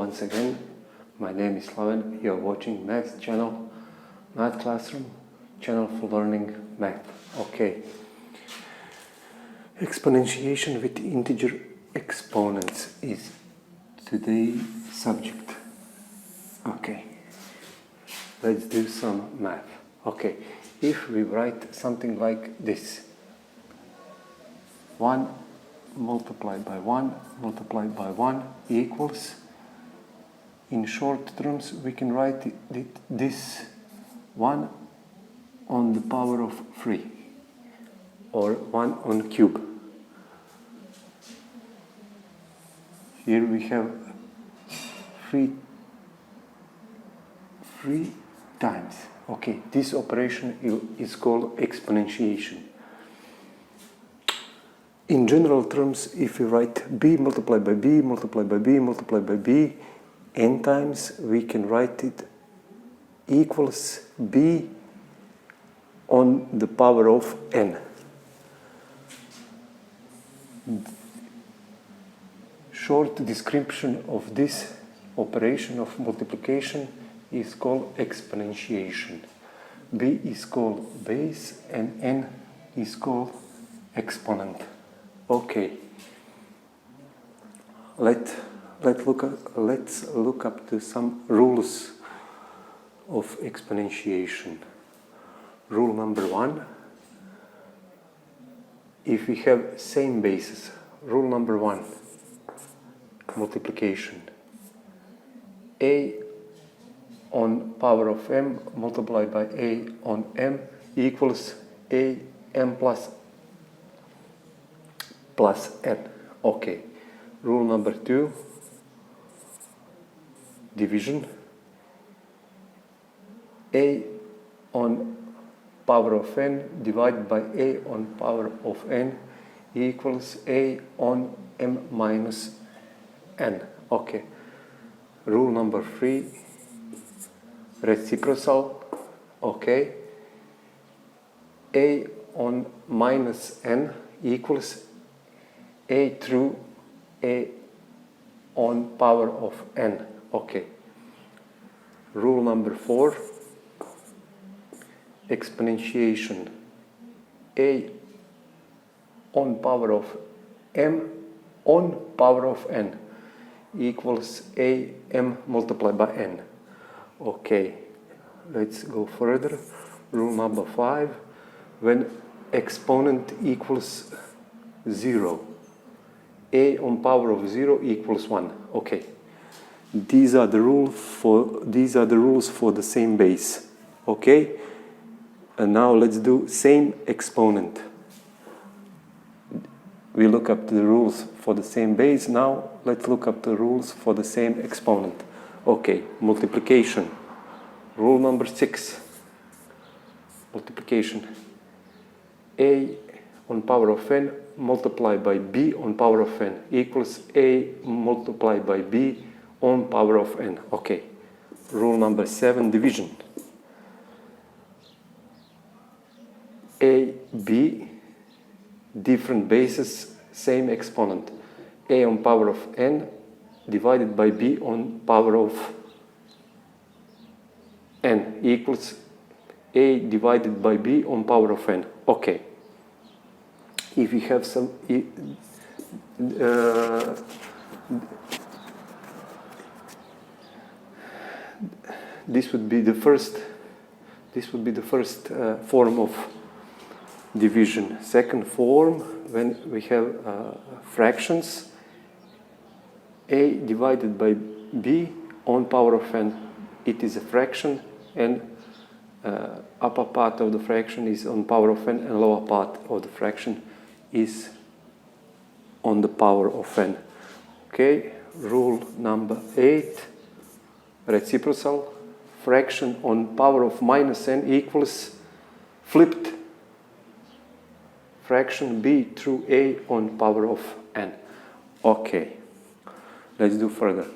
once again. My name is Slaven. You are watching Math channel, Math Classroom, channel for learning math. Okay. Exponentiation with integer exponents is today's subject. Okay. Let's do some math. Okay. If we write something like this, 1 multiplied by 1 multiplied by 1 equals, in short terms we can write this 1 on the power of 3 or 1 on cube. Here we have 3 times. Okay, this operation is called exponentiation. In general terms, if we write b multiplied by b multiplied by b multiplied by b n times, we can write it equals b on the power of n. Short description of this operation of multiplication is called exponentiation. B is called base and n is called exponent. Okay, let's look up to some rules of exponentiation. Rule number 1: if we have same bases. Rule number 1: multiplication. A on power of m multiplied by a on m equals a m plus n. Okay. Rule number 2: division. A on power of n divided by a on power of n equals a on m minus n. Okay. Rule number 3: reciprocal. Okay. A on minus n equals a through a on power of n. Okay. Rule number 4: exponentiation. A on power of m on power of n equals a m multiplied by n. Okay, let's go further. Rule number 5: when exponent equals 0, a on power of 0 equals 1. Okay, these are the rules for the same base. Okay, and now let's do same exponent. We look up the rules for the same base. Now let's look up the rules for the same exponent. Okay, multiplication. Rule number 6: multiplication. A on power of n multiplied by b on power of n equals a multiplied by b on power of n. Okay. Rule number 7: division. A, b, different bases, same exponent. A on power of n divided by b on power of n equals a divided by b on power of n. Okay. If we have some this would be the first form of division. Second form, when we have fractions, a divided by b on power of n, it is a fraction, and upper part of the fraction is on power of n and lower part of the fraction is on the power of n. Okay, rule number 8: reciprocal. Fraction on power of minus n equals flipped fraction b through a on power of n. Okay, let's do further.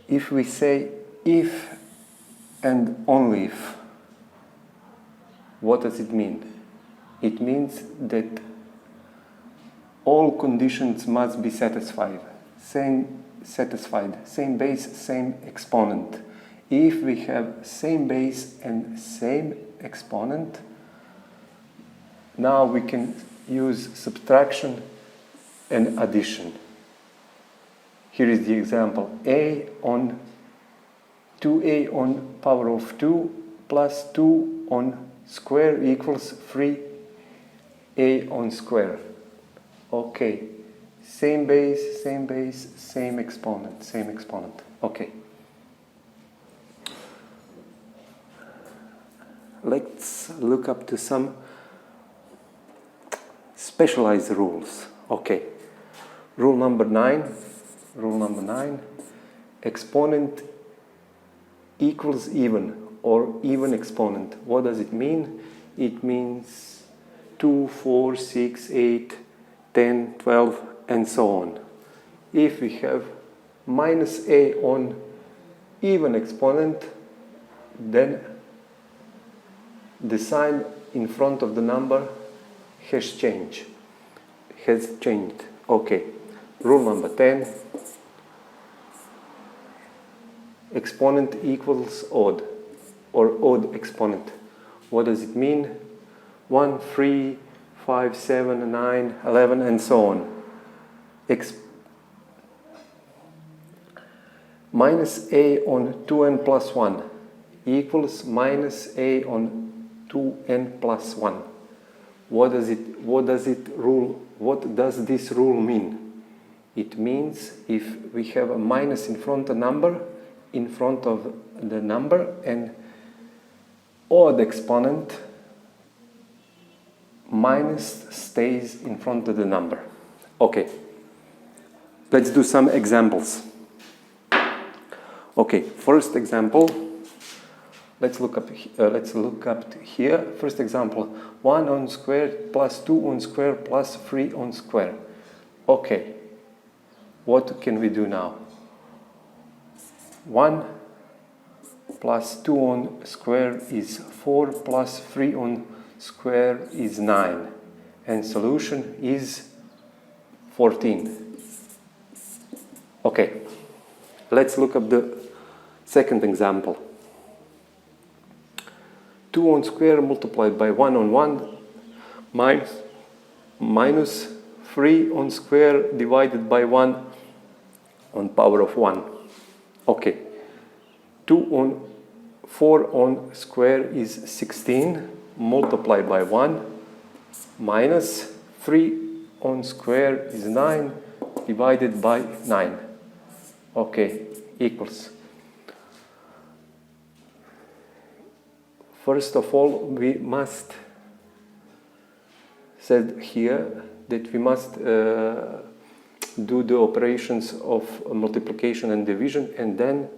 If we say if and only if, what does it mean? It means that all conditions must be satisfied. satisfied. Same base, same exponent. If we have same base and same exponent, now we can use subtraction and addition. Here is the example. A on 2a on power of 2 plus 2 on square equals 3a on square. Okay. Same base, same exponent, same exponent. Okay. Let's look up to some specialized rules. Okay. Rule number 9. Exponent equals even or even exponent. What does it mean? It means 2, 4, 6, 8, 10, 12, and so on. If we have minus a on even exponent, then the sign in front of the number has changed. Okay. Rule number 10. Exponent equals odd or odd exponent. What does it mean? 1, 3, 5, 7, 9, 11, and so on. Minus a on 2n plus 1 equals minus a on 2n plus 1. What does this rule mean? It means if we have a minus in front of the number and odd exponent, minus stays in front of the number. Okay. Let's do some examples. Okay, first example. Let's look up here. First example: 1 on square plus 2 on square plus 3 on square. Okay. What can we do now? 1 plus 2 on square is 4 plus 3 on square is 9, and solution is 14. Okay, let's look up the second example. 2 on square multiplied by 1 on 1 minus 3 on square divided by 1 on power of 1. Okay, 4 on square is 16 multiplied by 1 minus 3 on square is 9 divided by 9. Okay, equals. First of all, we must said here that we must do the operations of multiplication and division, and then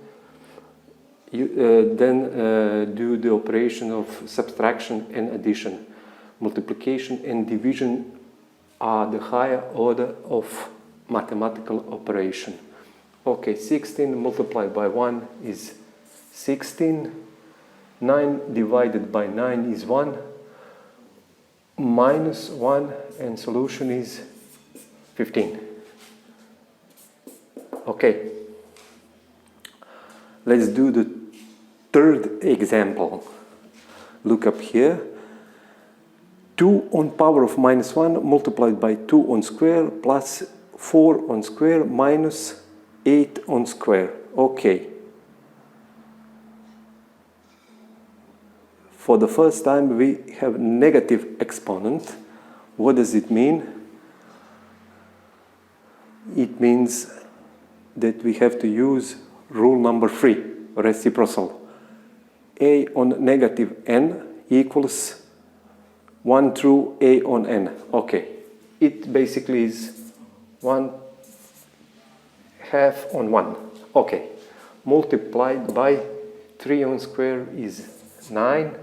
do the operation of subtraction and addition. Multiplication and division are the higher order of mathematical operation. Okay, 16 multiplied by 1 is 16. 9 divided by 9 is 1. Minus 1, and solution is 15. Okay. Let's do the third example. Look up here. 2 on power of minus 1 multiplied by 2 on square plus 4 on square minus 8 on square. Okay. For the first time we have negative exponent. What does it mean? It means that we have to use rule number 3, reciprocal. A on negative n equals 1 through a on n. Okay, it basically is 1/2 on 1. Okay, multiplied by 3 on square is 9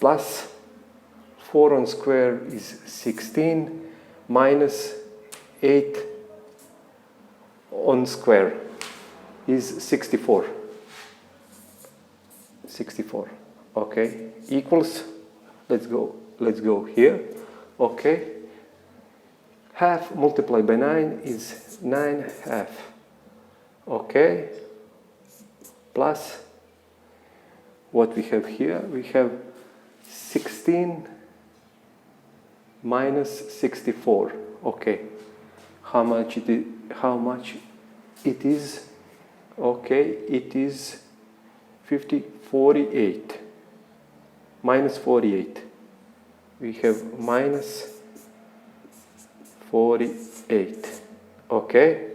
plus 4 on square is 16 minus 8 on square is 64. 64. Okay, equals, let's go here. Okay, half multiplied by 9 is 9/2. Okay, plus what we have here, we have 16 minus 64. Okay, how much it is? Okay, it is 48 minus 48. We have minus 48. Okay,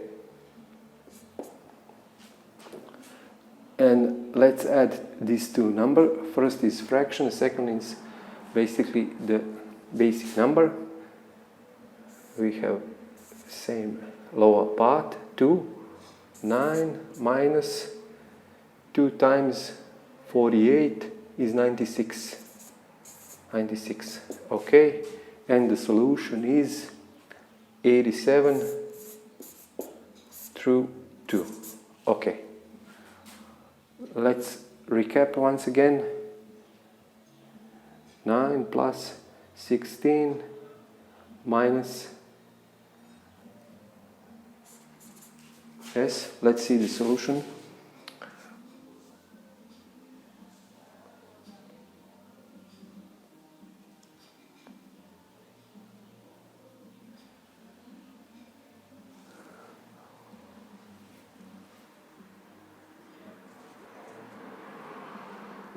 and let's add these two numbers. First is fraction, second is basically the basic number. We have same lower part. 9 minus 2 times 48 is 96. Okay, and the solution is 87 through 2. Okay, let's recap once again. 9 plus 16 minus, yes, let's see the solution.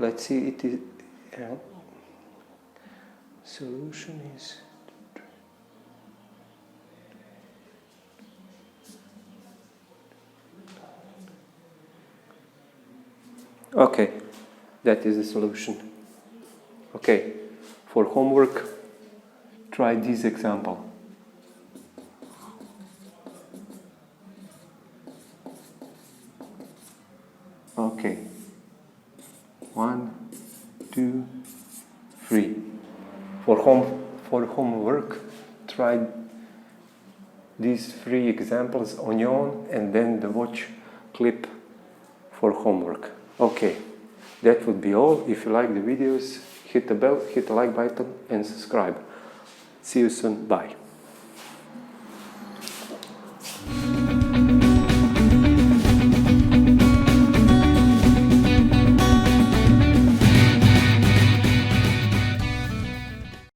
Let's see, it is, solution is, okay, that is the solution. Okay, for homework, try this example. Okay, 1, 2, 3. For homework, try these 3 examples on your own and then the watch clip for homework. Okay, that would be all. If you like the videos, hit the bell, hit the like button and subscribe. See you soon. Bye.